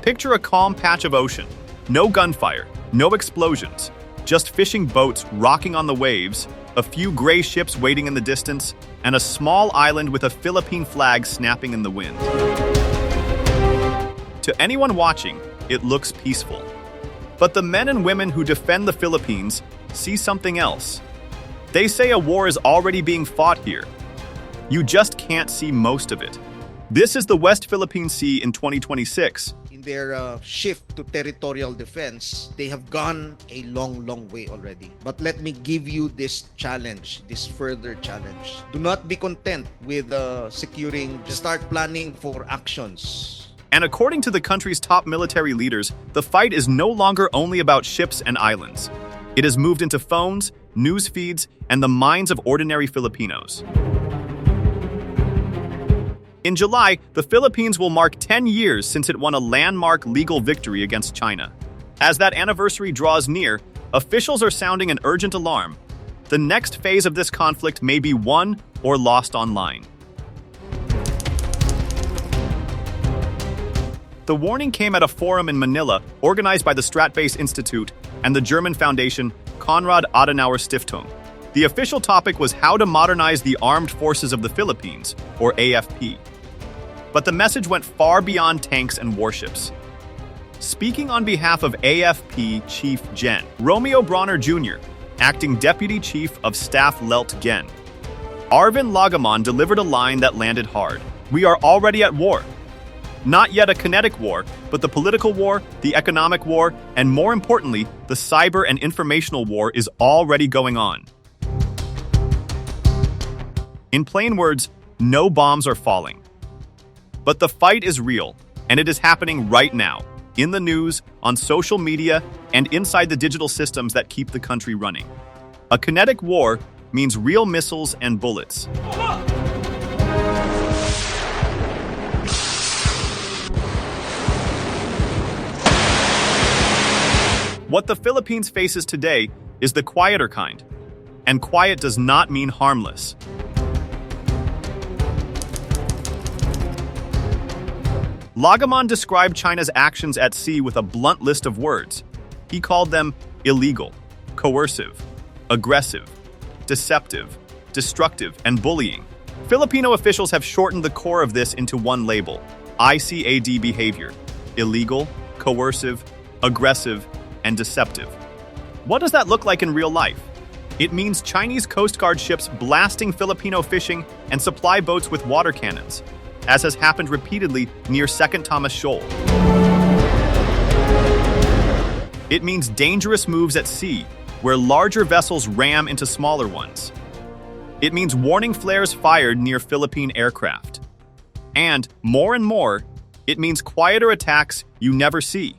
Picture a calm patch of ocean. No gunfire, no explosions, just fishing boats rocking on the waves, a few gray ships waiting in the distance, and a small island with a Philippine flag snapping in the wind. To anyone watching, it looks peaceful. But the men and women who defend the Philippines see something else. They say a war is already being fought here. You just can't see most of it. This is the West Philippine Sea in 2026. In their shift to territorial defense, they have gone a long way already. But let me give you this challenge, this further challenge. Do not be content with securing, start planning for actions. And according to the country's top military leaders, the fight is no longer only about ships and islands. It has moved into phones, news feeds, and the minds of ordinary Filipinos. In July, the Philippines will mark 10 years since it won a landmark legal victory against China. As that anniversary draws near, officials are sounding an urgent alarm. The next phase of this conflict may be won or lost online. The warning came at a forum in Manila organized by the Stratbase Institute and the German foundation Konrad Adenauer Stiftung. The official topic was how to modernize the armed forces of the Philippines, or AFP. But the message went far beyond tanks and warships. Speaking on behalf of AFP Chief Gen. Romeo Bronner Jr., acting Deputy Chief of Staff Lelt Gen. Arvin Lagamon delivered a line that landed hard. We are already at war. Not yet a kinetic war, but the political war, the economic war, and more importantly, the cyber and informational war is already going on. In plain words, no bombs are falling. But the fight is real, and it is happening right now, in the news, on social media, and inside the digital systems that keep the country running. A kinetic war means real missiles and bullets. What the Philippines faces today is the quieter kind, and quiet does not mean harmless. Lagamon described China's actions at sea with a blunt list of words. He called them illegal, coercive, aggressive, deceptive, destructive, and bullying. Filipino officials have shortened the core of this into one label: ICAD behavior: illegal, coercive, aggressive, and deceptive. What does that look like in real life? It means Chinese Coast Guard ships blasting Filipino fishing and supply boats with water cannons, as has happened repeatedly near Second Thomas Shoal. It means dangerous moves at sea, where larger vessels ram into smaller ones. It means warning flares fired near Philippine aircraft. And more, it means quieter attacks you never see: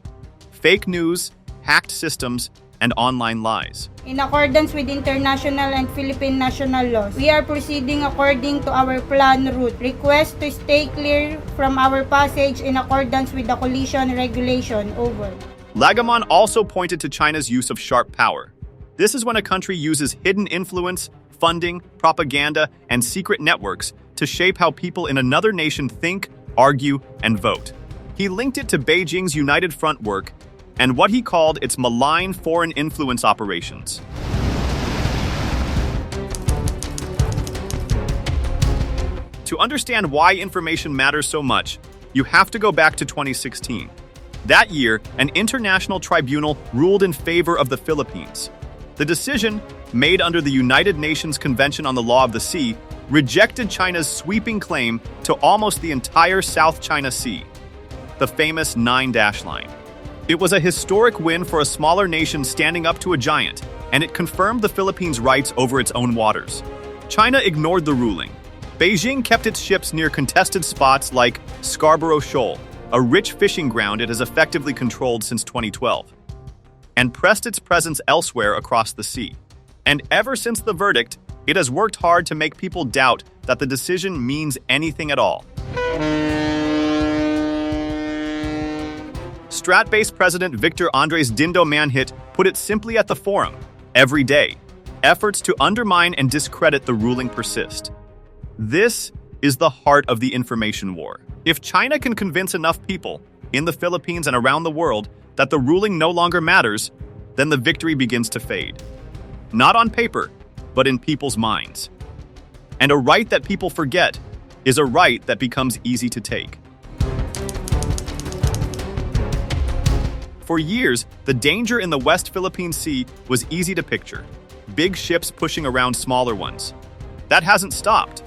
fake news, hacked systems, and online lies. In accordance with international and Philippine national laws, we are proceeding according to our plan route. Request to stay clear from our passage in accordance with the collision regulation. Over. Lagamon also pointed to China's use of sharp power. This is when a country uses hidden influence, funding, propaganda, and secret networks to shape how people in another nation think, argue, and vote. He linked it to Beijing's United Front work and what he called its malign foreign influence operations. To understand why information matters so much, you have to go back to 2016. That year, an international tribunal ruled in favor of the Philippines. The decision, made under the United Nations Convention on the Law of the Sea, rejected China's sweeping claim to almost the entire South China Sea, the famous 9-dash line. It was a historic win for a smaller nation standing up to a giant, and it confirmed the Philippines' rights over its own waters. China ignored the ruling. Beijing kept its ships near contested spots like Scarborough Shoal, a rich fishing ground it has effectively controlled since 2012, and pressed its presence elsewhere across the sea. And ever since the verdict, it has worked hard to make people doubt that the decision means anything at all. Stratbase President Victor Andres Dindo Manhit put it simply at the forum: every day, efforts to undermine and discredit the ruling persist. This is the heart of the information war. If China can convince enough people, in the Philippines and around the world that the ruling no longer matters, then the victory begins to fade. Not on paper, but in people's minds. And a right that people forget is a right that becomes easy to take. For years, the danger in the West Philippine Sea was easy to picture. Big ships pushing around smaller ones. That hasn't stopped.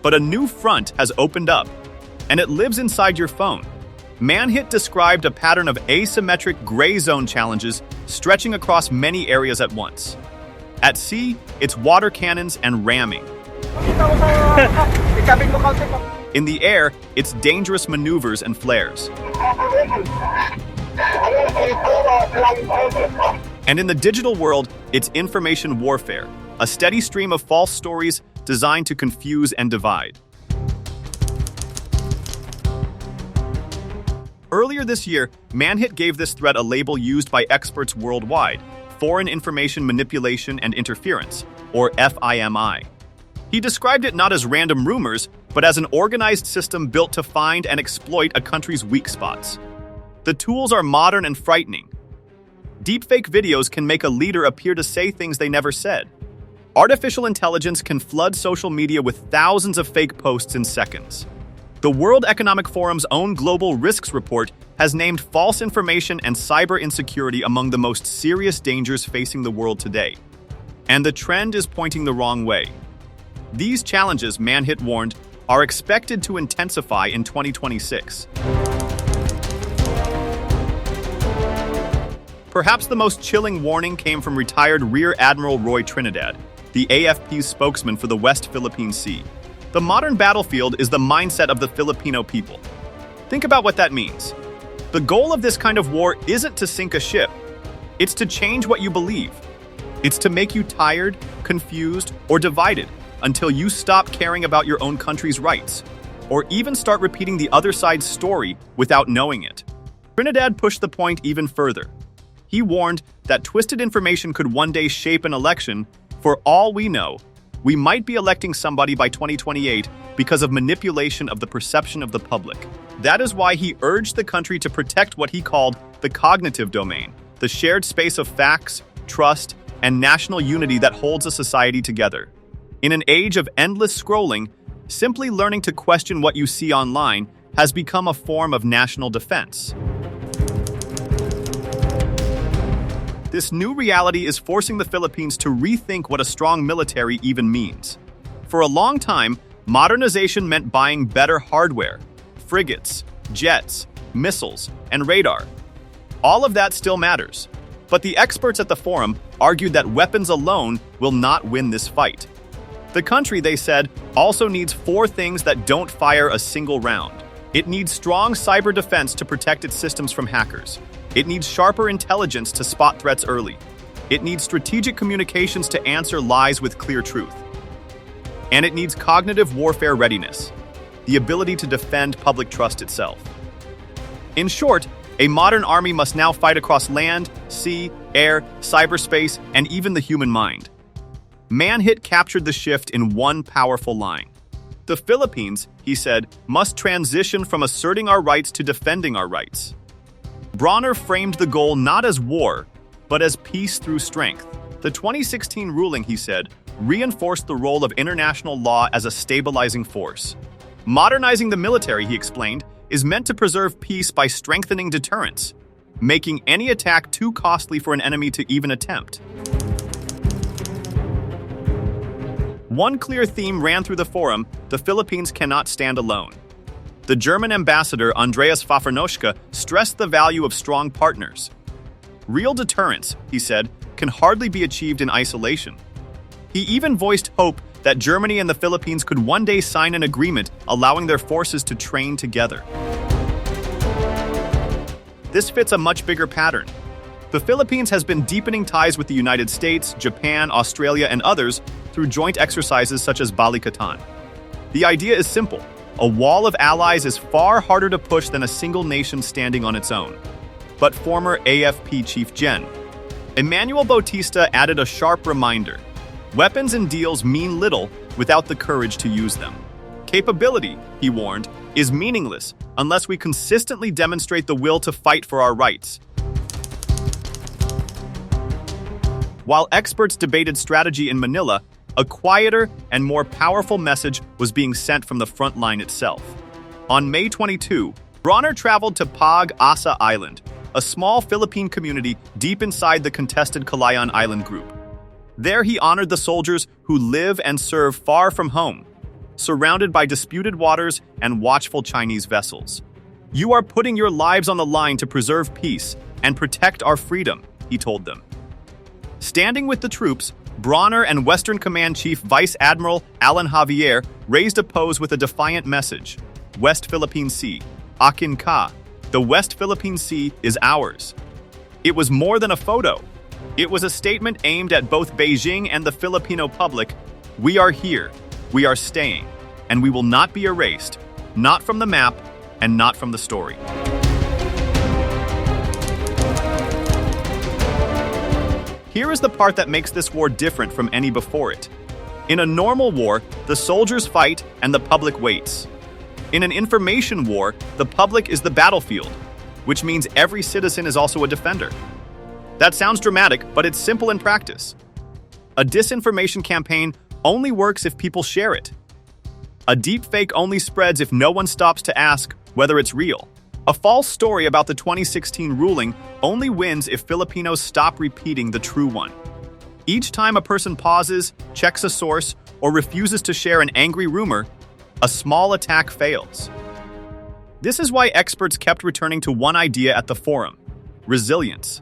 But a new front has opened up, and it lives inside your phone. Manhit described a pattern of asymmetric gray zone challenges stretching across many areas at once. At sea, it's water cannons and ramming. In the air, it's dangerous maneuvers and flares. And in the digital world, it's information warfare, a steady stream of false stories designed to confuse and divide. Earlier this year, Manhit gave this threat a label used by experts worldwide: Foreign Information Manipulation and Interference, or FIMI. He described it not as random rumors, but as an organized system built to find and exploit a country's weak spots. The tools are modern and frightening. Deepfake videos can make a leader appear to say things they never said. Artificial intelligence can flood social media with thousands of fake posts in seconds. The World Economic Forum's own Global Risks Report has named false information and cyber insecurity among the most serious dangers facing the world today. And the trend is pointing the wrong way. These challenges, Manhit warned, are expected to intensify in 2026. Perhaps the most chilling warning came from retired Rear Admiral Roy Trinidad, the AFP's spokesman for the West Philippine Sea. The modern battlefield is the mindset of the Filipino people. Think about what that means. The goal of this kind of war isn't to sink a ship. It's to change what you believe. It's to make you tired, confused, or divided until you stop caring about your own country's rights, or even start repeating the other side's story without knowing it. Trinidad pushed the point even further. He warned that twisted information could one day shape an election. For all we know, we might be electing somebody by 2028 because of manipulation of the perception of the public. That is why he urged the country to protect what he called the cognitive domain, the shared space of facts, trust, and national unity that holds a society together. In an age of endless scrolling, simply learning to question what you see online has become a form of national defense. This new reality is forcing the Philippines to rethink what a strong military even means. For a long time, modernization meant buying better hardware, frigates, jets, missiles, and radar. All of that still matters. But the experts at the forum argued that weapons alone will not win this fight. The country, they said, also needs 4 things that don't fire a single round. It needs strong cyber defense to protect its systems from hackers. It needs sharper intelligence to spot threats early. It needs strategic communications to answer lies with clear truth. And it needs cognitive warfare readiness, the ability to defend public trust itself. In short, a modern army must now fight across land, sea, air, cyberspace, and even the human mind. Manhit captured the shift in one powerful line. The Philippines, he said, must transition from asserting our rights to defending our rights. Bronner framed the goal not as war, but as peace through strength. The 2016 ruling, he said, reinforced the role of international law as a stabilizing force. Modernizing the military, he explained, is meant to preserve peace by strengthening deterrence, making any attack too costly for an enemy to even attempt. One clear theme ran through the forum: the Philippines cannot stand alone. The German ambassador Andreas Pfaffernoschke stressed the value of strong partners. Real deterrence, he said, can hardly be achieved in isolation. He even voiced hope that Germany and the Philippines could one day sign an agreement allowing their forces to train together. This fits a much bigger pattern. The Philippines has been deepening ties with the United States, Japan, Australia, and others through joint exercises such as Balikatan. The idea is simple. A wall of allies is far harder to push than a single nation standing on its own. But former AFP Chief Gen. Emmanuel Bautista added a sharp reminder. Weapons and deals mean little without the courage to use them. Capability, he warned, is meaningless unless we consistently demonstrate the will to fight for our rights. While experts debated strategy in Manila, a quieter and more powerful message was being sent from the front line itself. On May 22, Bronner traveled to Pag-asa Island, a small Philippine community deep inside the contested Calayan Island group. There he honored the soldiers who live and serve far from home, surrounded by disputed waters and watchful Chinese vessels. "You are putting your lives on the line to preserve peace and protect our freedom," he told them. Standing with the troops, Bronner and Western Command Chief Vice Admiral Alan Javier raised a pose with a defiant message. "West Philippine Sea, Akin ka. The West Philippine Sea is ours." It was more than a photo. It was a statement aimed at both Beijing and the Filipino public. We are here, we are staying, and we will not be erased, not from the map and not from the story. Here is the part that makes this war different from any before it. In a normal war, the soldiers fight and the public waits. In an information war, the public is the battlefield, which means every citizen is also a defender. That sounds dramatic, but it's simple in practice. A disinformation campaign only works if people share it. A deepfake only spreads if no one stops to ask whether it's real. A false story about the 2016 ruling only wins if Filipinos stop repeating the true one. Each time a person pauses, checks a source, or refuses to share an angry rumor, a small attack fails. This is why experts kept returning to one idea at the forum: resilience.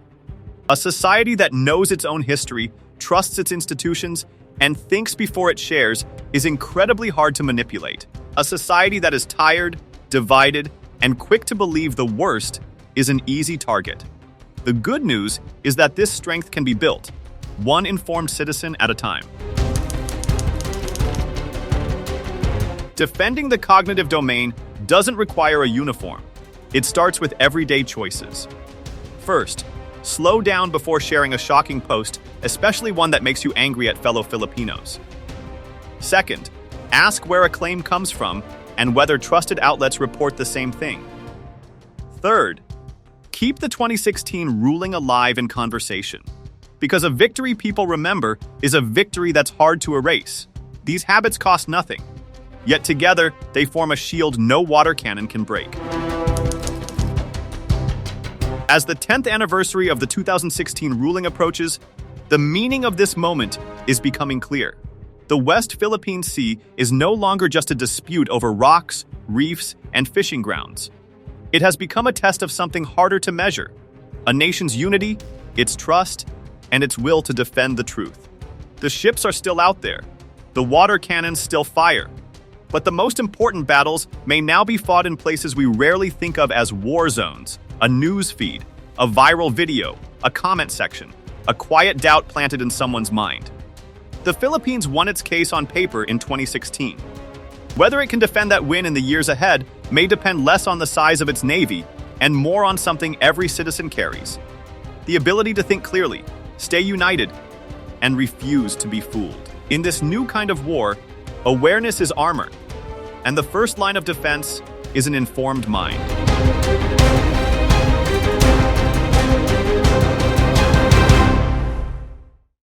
A society that knows its own history, trusts its institutions, and thinks before it shares is incredibly hard to manipulate. A society that is tired, divided, and quick to believe the worst is an easy target. The good news is that this strength can be built, one informed citizen at a time. Defending the cognitive domain doesn't require a uniform. It starts with everyday choices. First, slow down before sharing a shocking post, especially one that makes you angry at fellow Filipinos. Second, ask where a claim comes from and whether trusted outlets report the same thing. Third, keep the 2016 ruling alive in conversation, because a victory people remember is a victory that's hard to erase. These habits cost nothing, yet together they form a shield no water cannon can break. As the 10th anniversary of the 2016 ruling approaches, the meaning of this moment is becoming clear. The West Philippine Sea is no longer just a dispute over rocks, reefs, and fishing grounds. It has become a test of something harder to measure: a nation's unity, its trust, and its will to defend the truth. The ships are still out there. The water cannons still fire. But the most important battles may now be fought in places we rarely think of as war zones: a news feed, a viral video, a comment section, a quiet doubt planted in someone's mind. The Philippines won its case on paper in 2016. Whether it can defend that win in the years ahead may depend less on the size of its navy and more on something every citizen carries: the ability to think clearly, stay united, and refuse to be fooled. In this new kind of war, awareness is armor, and the first line of defense is an informed mind.